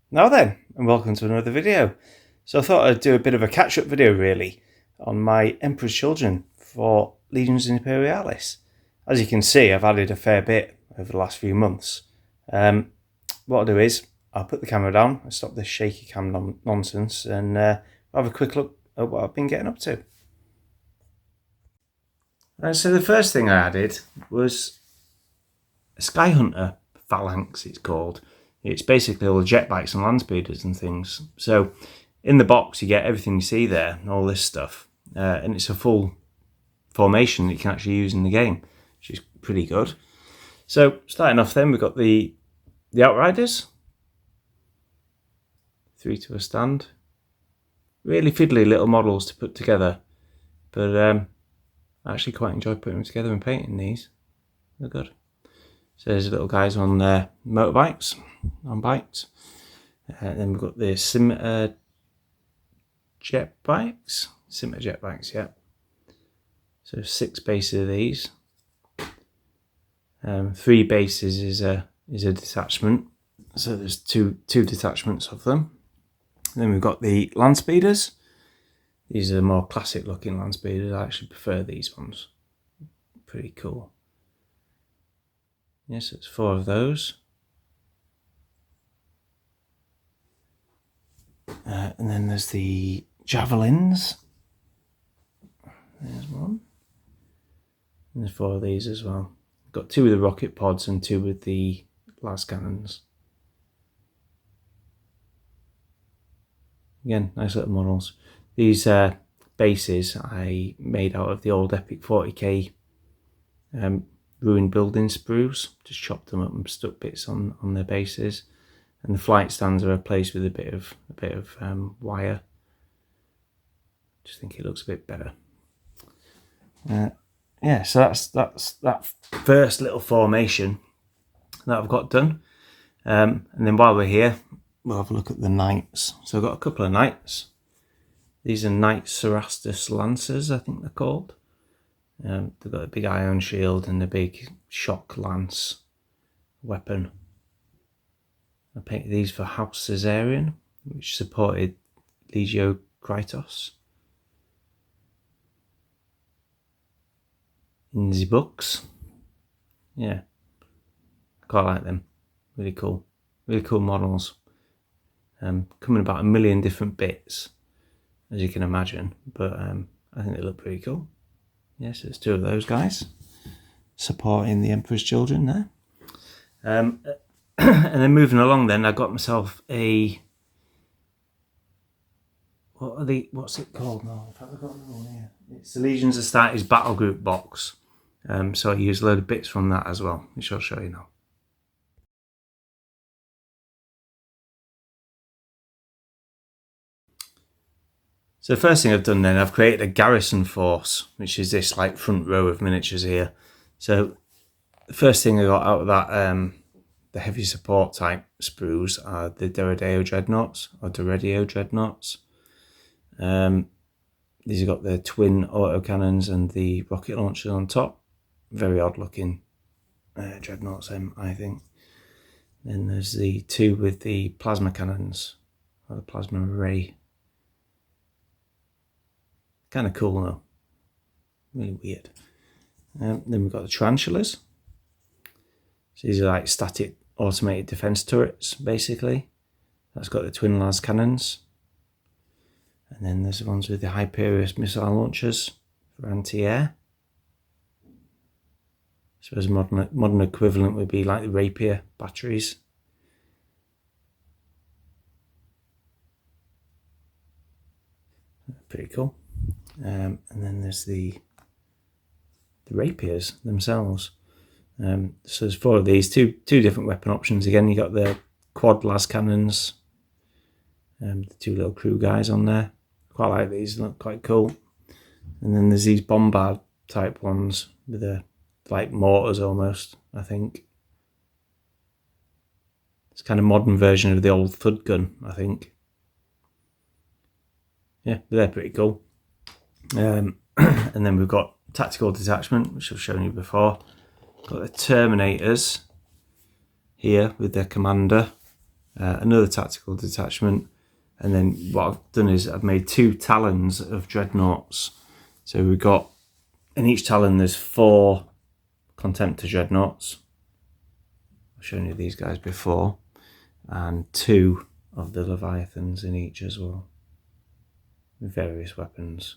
Now then, and welcome to another video. So I thought I'd do a bit of a catch-up video really on my Emperor's Children for Legions Imperialis. As you can see, I've added a fair bit over the last few months. What I'll do is I'll put the camera down and stop this shaky cam nonsense and have a quick look at what I've been getting up to. So the first thing I added was a Sky Hunter Phalanx, it's called. It's basically all the jet bikes and land speeders and things. So in the box you get everything you see there, all this stuff. And it's a full formation that you can actually use in the game, which is pretty good. So starting off then, we've got the Outriders. 3 to a stand. Really fiddly little models to put together. But I actually quite enjoy putting them together and painting these. They're good. So there's little guys on motorbikes, on bikes. Then we've got the Scimitar jet bikes. Scimitar jet bikes, yeah. So 6 bases of these. 3 bases is a detachment. So there's two detachments of them. And then we've got the land speeders. These are more classic looking land speeders. I actually prefer these ones. Pretty cool. Yes, it's 4 of those. And then there's the javelins. There's one. And there's 4 of these as well. Got 2 with the rocket pods and 2 with the las cannons. Again, nice little models. These bases I made out of the old Epic 40k ruined building sprues. Just chopped them up and stuck bits on their bases. And the flight stands are replaced with a bit of wire. Just think it looks a bit better. Yeah, so that's that first little formation that I've got done. And then while we're here, we'll have a look at the knights. So I've got a couple of knights. These are Knight Cerastus Lancers, I think they're called. They've got a big iron shield and a big shock lance weapon. I painted these for House Caesarion, which supported Legio Krytos in the books. Yeah, I quite like them. Really cool models. Come in about 1 million different bits, as you can imagine, but I think they look pretty cool. Yes, there's 2 of those guys supporting the Emperor's Children there. And then moving along then, I got myself a... What's it called now? I've forgotten the one here. It's the Legions Astartes Battle Group box. So I used a load of bits from that as well, which I'll show you now. So the first thing I've done then, I've created a Garrison Force, which is this like front row of miniatures here. So the first thing I got out of that, the heavy support type sprues are the Deredio Dreadnoughts, or Deredio Dreadnoughts. These have got the twin autocannons and the rocket launchers on top. Very odd looking Dreadnoughts, I think. Then there's the 2 with the plasma cannons, or the plasma ray. Kind of cool though, really weird. Then we've got the tarantulas. So these are like static automated defense turrets, basically. That's got the twin las cannons. And then there's the ones with the Hyperius missile launchers for anti-air. So as a modern equivalent would be like the Rapier batteries. Pretty cool. And then there's the Rapiers themselves. So there's 4 of these, two different weapon options. Again, you got the quad las cannons, the 2 little crew guys on there. Quite like these, look quite cool. And then there's these bombard type ones with like mortars almost, I think. It's kind of modern version of the old Thud gun, I think. Yeah, they're pretty cool. And then we've got Tactical Detachment, which I've shown you before. Got the Terminators here with their commander. another tactical detachment, and then what I've done is I've made 2 talons of dreadnoughts. So we've got, in each talon there's 4 Contemptor dreadnoughts. I've shown you these guys before, and 2 of the Leviathans in each as well, with various weapons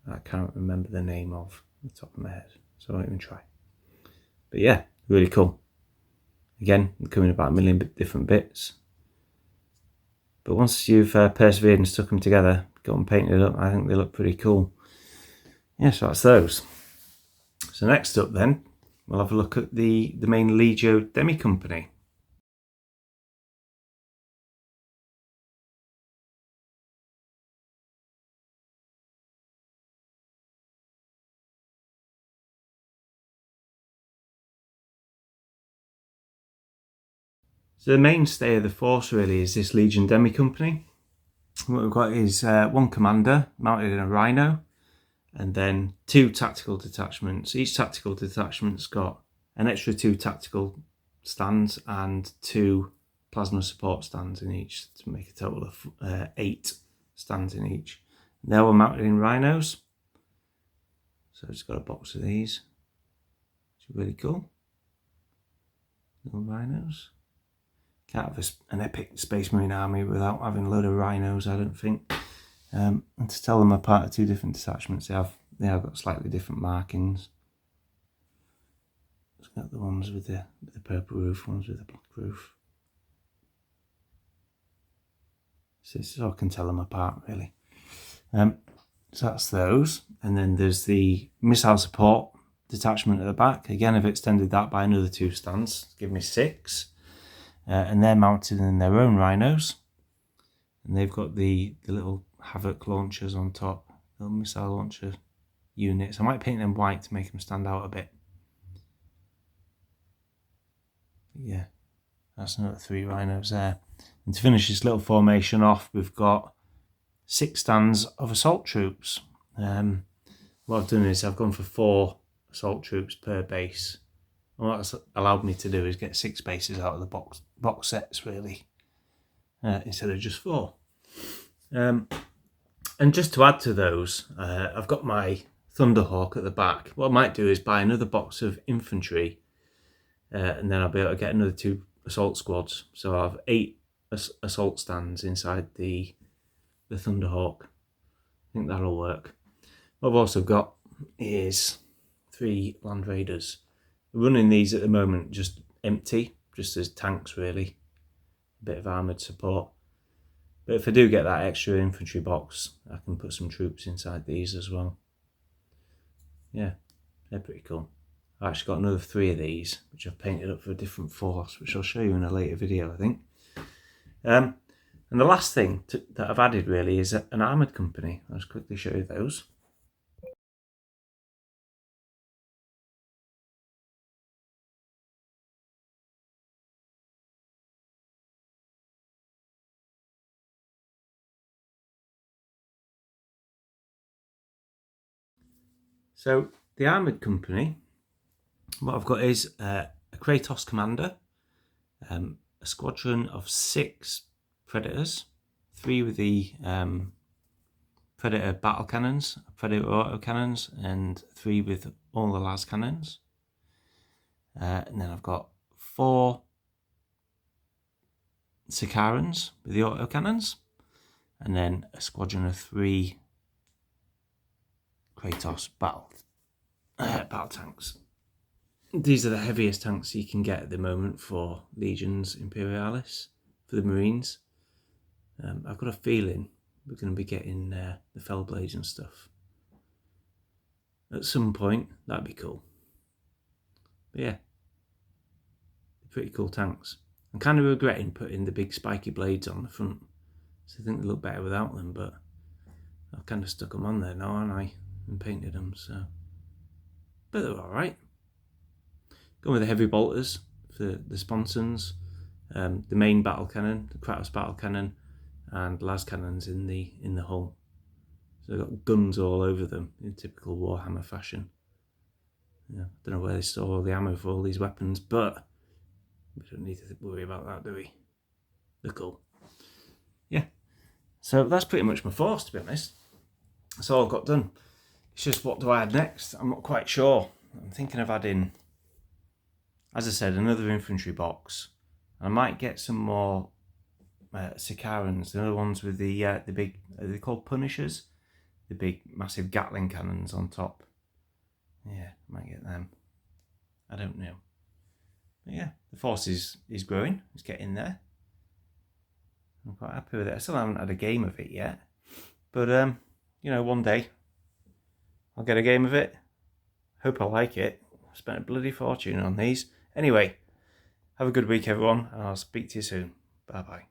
I can't remember the name of the top of my head, so I won't even try. But yeah, really cool. Again, they come in about 1 million different bits. But once you've persevered and stuck them together, got them painted up, I think they look pretty cool. Yeah, so that's those. So next up then, we'll have a look at the main Legio Demi company. So the mainstay of the force really is this Legion Demi company. What we've got is 1 commander mounted in a Rhino, and then 2 tactical detachments. Each tactical detachment's got an extra 2 tactical stands and 2 plasma support stands in each, to make a total of 8 stands in each. They're all mounted in Rhinos. So it's got a box of these, which is really cool. Little Rhinos. Can't have an epic Space Marine army without having a load of Rhinos, I don't think. And to tell them apart of 2 different detachments, they have got slightly different markings. It's got the ones with the purple roof, ones with the black roof. So I can tell them apart really. So that's those, and then there's the missile support detachment at the back. Again, I've extended that by another 2 stands, give me 6. And they're mounted in their own Rhinos, and they've got the little Havoc launchers on top, little missile launcher units. I might paint them white to make them stand out a bit. Yeah, that's another 3 Rhinos there. And to finish this little formation off, we've got 6 stands of assault troops. What I've done is I've gone for 4 assault troops per base. And what that's allowed me to do is get 6 bases out of the box sets really, instead of just 4. And just to add to those, I've got my Thunderhawk at the back. What I might do is buy another box of infantry, and then I'll be able to get another 2 assault squads. So I'll have 8 assault stands inside the Thunderhawk. I think that'll work. What I've also got is 3 Land Raiders. Running these at the moment just empty, just as tanks really, a bit of armoured support. But if I do get that extra infantry box, I can put some troops inside these as well. Yeah, they're pretty cool. I've actually got another 3 of these, which I've painted up for a different force, which I'll show you in a later video, I think. And the last thing that I've added really is an armoured company. I'll just quickly show you those. So the armoured company, what I've got is a Kratos commander, a squadron of 6 Predators, 3 with the Predator battle cannons, Predator auto cannons, and 3 with all the las cannons. And then I've got 4 Sicarans with the auto cannons, and then a squadron of 3 Kratos battle tanks. These are the heaviest tanks you can get at the moment for Legions Imperialis, for the Marines. I've got a feeling we're going to be getting the Fellblades and stuff at some point. That'd be cool. But yeah, pretty cool tanks. I'm kind of regretting putting the big spiky blades on the front, so I think they look better without them, but I've kind of stuck them on there now, haven't I, and painted them, so. But they're alright. Going with the heavy bolters for the sponsons, the main battle cannon, the Kratos battle cannon, and las cannons in the hull. So they've got guns all over them in typical Warhammer fashion. Yeah, don't know where they store all the ammo for all these weapons, but we don't need to worry about that, do we? They're cool. Yeah. So that's pretty much my force, to be honest. That's all I've got done. It's just, what do I add next? I'm not quite sure. I'm thinking of adding, as I said, another infantry box. I might get some more Sicarans, the other ones with the big, are they called Punishers? The big, massive Gatling cannons on top. Yeah, I might get them. I don't know. But yeah, the force is growing. It's getting there. I'm quite happy with it. I still haven't had a game of it yet. But, you know, one day I'll get a game of it. Hope I like it. I've spent a bloody fortune on these. Anyway, have a good week, everyone, and I'll speak to you soon. Bye-bye.